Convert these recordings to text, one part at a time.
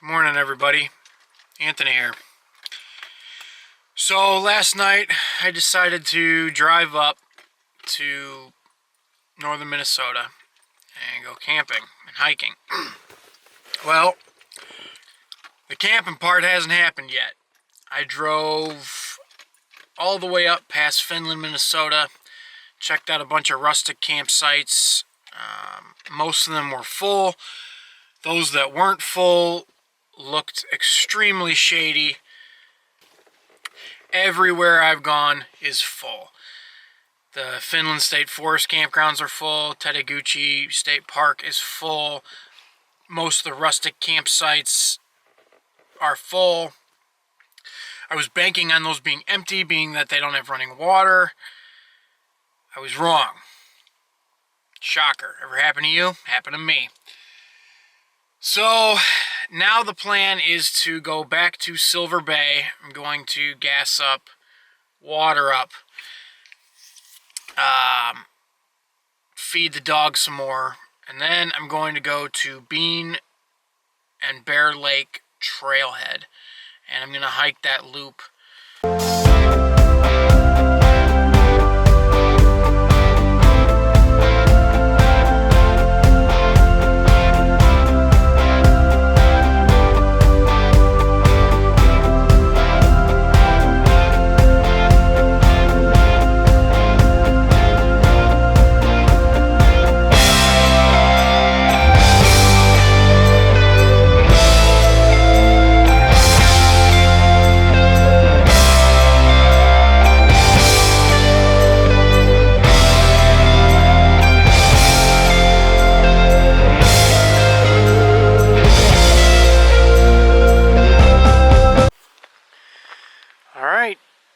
Morning, everybody. Anthony here. So last night I decided to drive up to northern Minnesota and go camping and hiking. Well, the camping part hasn't happened yet. I drove all the way up past Finland, Minnesota, checked out a bunch of rustic campsites. Most of them were full. Those that weren't full looked extremely shady. Everywhere I've gone is full. The Finland State Forest campgrounds are full. Tedeguchi State Park is full. Most of the rustic campsites are full. I was banking on those being empty, being that they don't have running water. I was wrong. Shocker. Ever happened to you? Happened to me. So now the plan is to go back to Silver Bay. I'm going to gas up, water up, feed the dog some more, and then I'm going to go to Bean-Bear Lake Trailhead, and I'm going to hike that loop.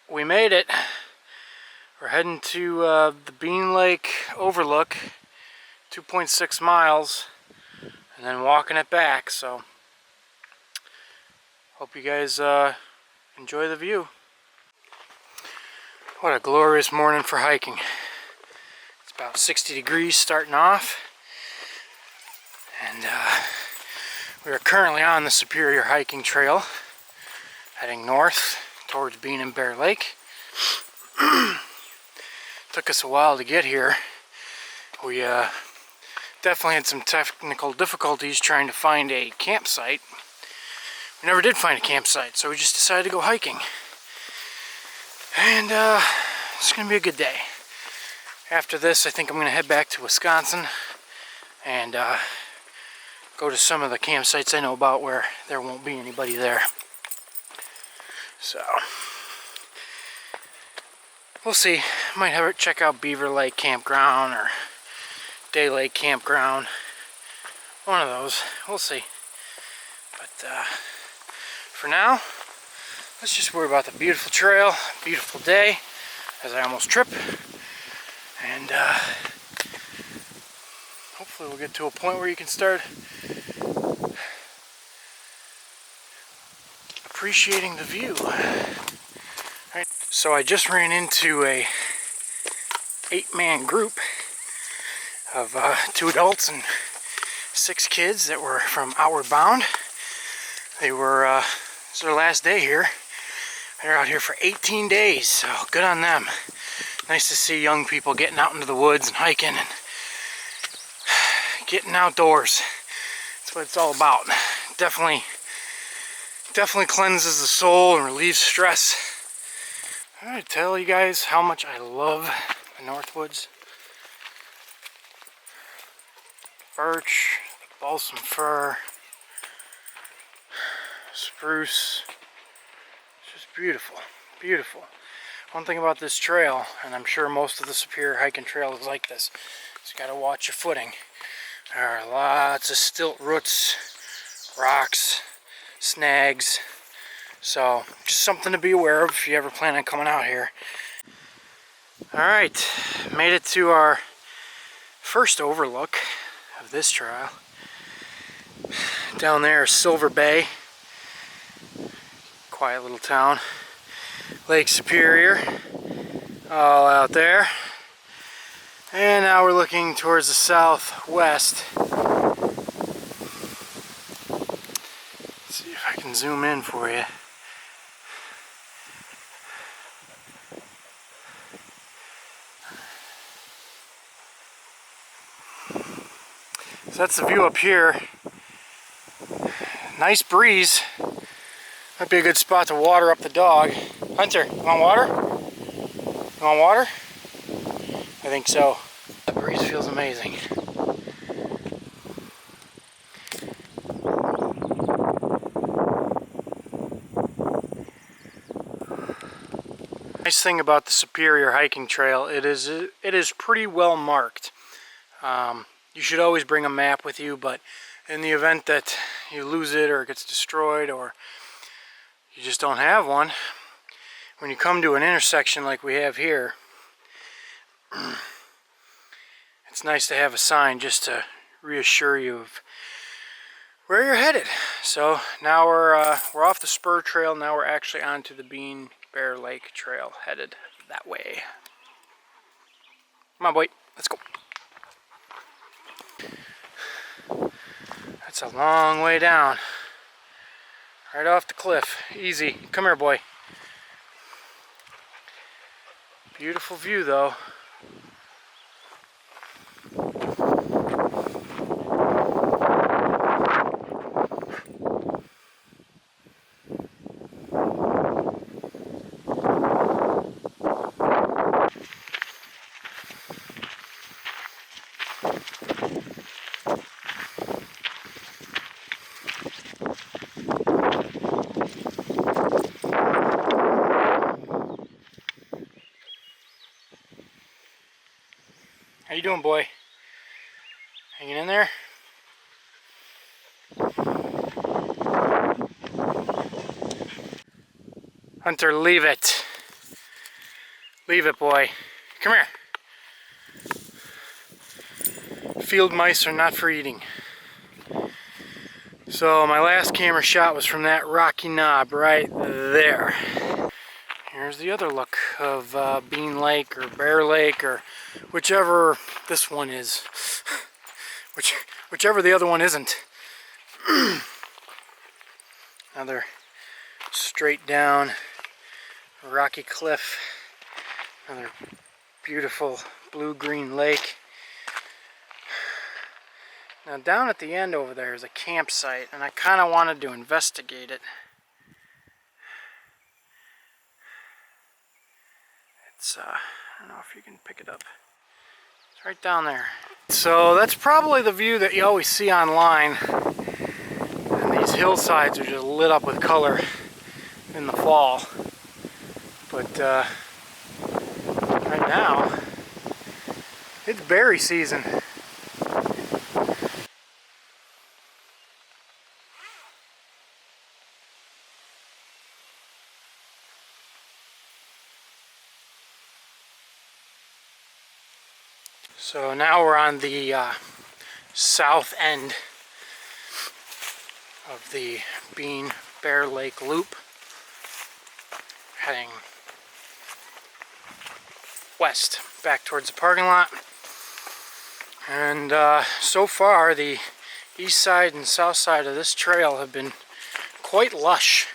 We made it. We're heading to the Bean Lake Overlook, 2.6 miles, and then walking it back. So, hope you guys enjoy the view. What a glorious morning for hiking. It's about 60 degrees starting off, and we are currently on the Superior Hiking Trail, heading north towards Bean-Bear Lake. Took us a while to get here. We definitely had some technical difficulties trying to find a campsite. We never did find a campsite, so we just decided to go hiking. And it's going to be a good day. After this, I think I'm going to head back to Wisconsin and go to some of the campsites I know about where there won't be anybody there. So, we'll see. Might have it check out Beaver Lake Campground or Day Lake Campground. One of those. We'll see. But for now, let's just worry about the beautiful trail, beautiful day, as I almost trip. And hopefully we'll get to a point where you can start appreciating the view. Right. So I just ran into a 8-man group of 2 adults and 6 kids that were from Outward Bound. They were, it's their last day here. They're out here for 18 days, so good on them. Nice to see young people getting out into the woods and hiking and getting outdoors. That's what it's all about. Definitely cleanses the soul and relieves stress. I'm going to tell you guys how much I love the Northwoods. Birch, balsam fir, spruce. It's just beautiful, beautiful. One thing about this trail, and I'm sure most of the Superior hiking trail is like this, is you got to watch your footing. There are lots of stilt roots, rocks, snags, so just something to be aware of if you ever plan on coming out here. Alright, made it to our first overlook of this trail. Down there is Silver Bay, quiet little town. Lake Superior, all out there. And now we're looking towards the southwest. See if I can zoom in for you. So that's the view up here. Nice breeze. Might be a good spot to water up the dog. Hunter, you want water? You want water? I think so. The breeze feels amazing. Nice thing about the Superior hiking trail, it is pretty well marked. You should always bring a map with you, but in the event that you lose it or it gets destroyed or you just don't have one, when you come to an intersection like we have here, it's nice to have a sign just to reassure you of where you're headed. So now we're off the spur trail. Now we're actually onto the Bean-Bear Lake trail, headed that way. Come on, boy, let's go. That's a long way down. Right off the cliff. Easy. Come here, boy. Beautiful view, though. How you doing, boy? Hanging in there? Hunter, leave it. Leave it, boy. Come here. Field mice are not for eating. So my last camera shot was from that rocky knob right there. Here's the other look of Bean Lake or Bear Lake or whichever this one is. Whichever the other one isn't. Another straight down rocky cliff. Another beautiful blue-green lake. Now down at the end over there is a campsite, and I kind of wanted to investigate it. It's, I don't know if you can pick it up. It's right down there. So that's probably the view that you always see online. And these hillsides are just lit up with color in the fall. But right now, it's berry season. So now we're on the south end of the Bean-Bear Lake Loop, heading west back towards the parking lot. And so far the east side and south side of this trail have been quite lush.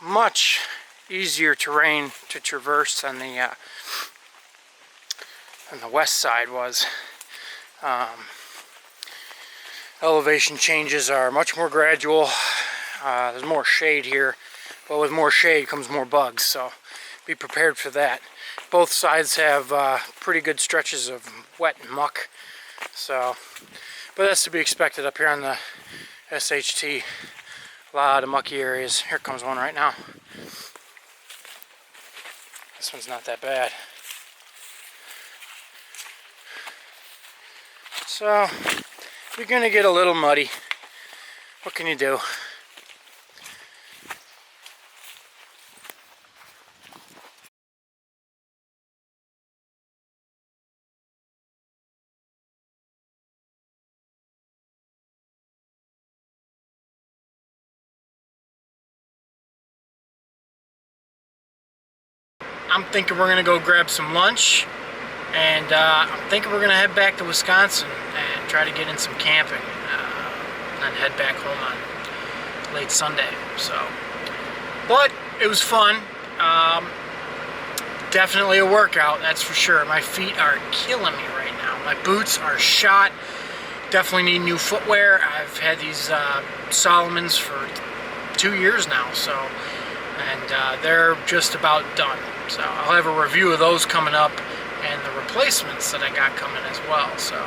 Much easier terrain to traverse than the west side was. Elevation changes are much more gradual. There's more shade here, but with more shade comes more bugs, so be prepared for that. Both sides have pretty good stretches of wet and muck, so, but that's to be expected up here on the SHT. A lot of mucky areas. Here comes one right now. This one's not that bad. So, you're gonna get a little muddy. What can you do? I'm thinking we're gonna go grab some lunch, and I'm thinking we're gonna head back to Wisconsin and try to get in some camping. then head back home on late Sunday. So, but it was fun. Definitely a workout, that's for sure. My feet are killing me right now. My boots are shot. Definitely need new footwear. I've had these Solomons for 2 years now, so, and they're just about done. So I'll have a review of those coming up, and the replacements that I got coming as well. So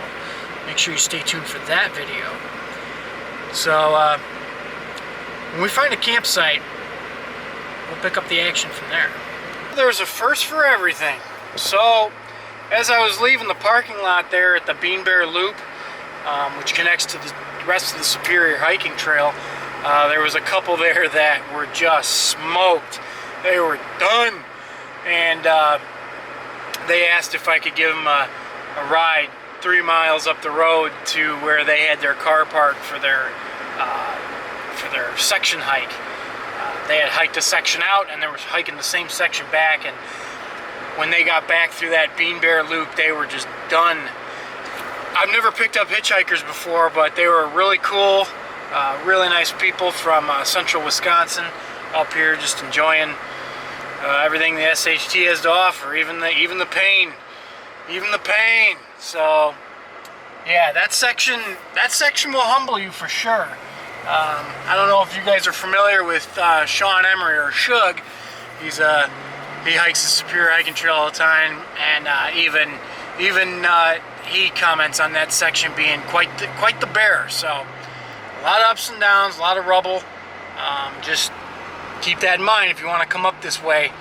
make sure you stay tuned for that video. So when we find a campsite, we'll pick up the action from there. There's a first for everything. So as I was leaving the parking lot there at the Bean-Bear Loop, which connects to the rest of the Superior hiking trail, there was a couple there that were just smoked. They were done, and they asked if I could give them a ride 3 miles up the road to where they had their car parked for their section hike. They had hiked a section out, and they were hiking the same section back, and when they got back through that Bean-Bear Loop, they were just done. I've never picked up hitchhikers before, but they were really cool, really nice people from central Wisconsin up here, just enjoying everything the SHT has to offer, even the pain. So yeah, that section will humble you for sure. I don't know if you guys are familiar with Sean Emery, or Shug. He hikes the Superior hiking trail all the time, and even he comments on that section being quite the bear. So a lot of ups and downs, a lot of rubble. Just keep that in mind if you want to come up this way.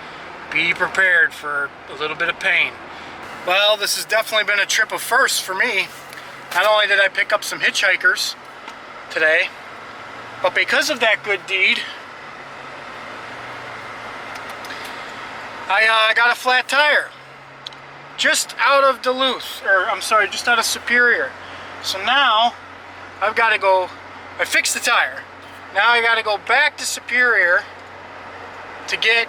Be prepared for a little bit of pain. Well, this has definitely been a trip of firsts for me. Not only did I pick up some hitchhikers today, but because of that good deed, I got a flat tire just out of Duluth, or I'm sorry, just out of Superior. So now I've got to go, I fixed the tire. Now I got to go back to Superior to get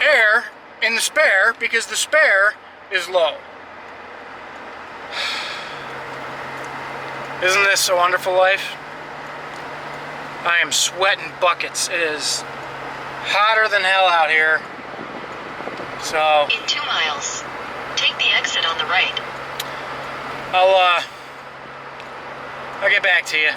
air in the spare, because the spare is low. Isn't this a wonderful life? I am sweating buckets. It is hotter than hell out here. So in 2 miles, take the exit on the right. I'll get back to you.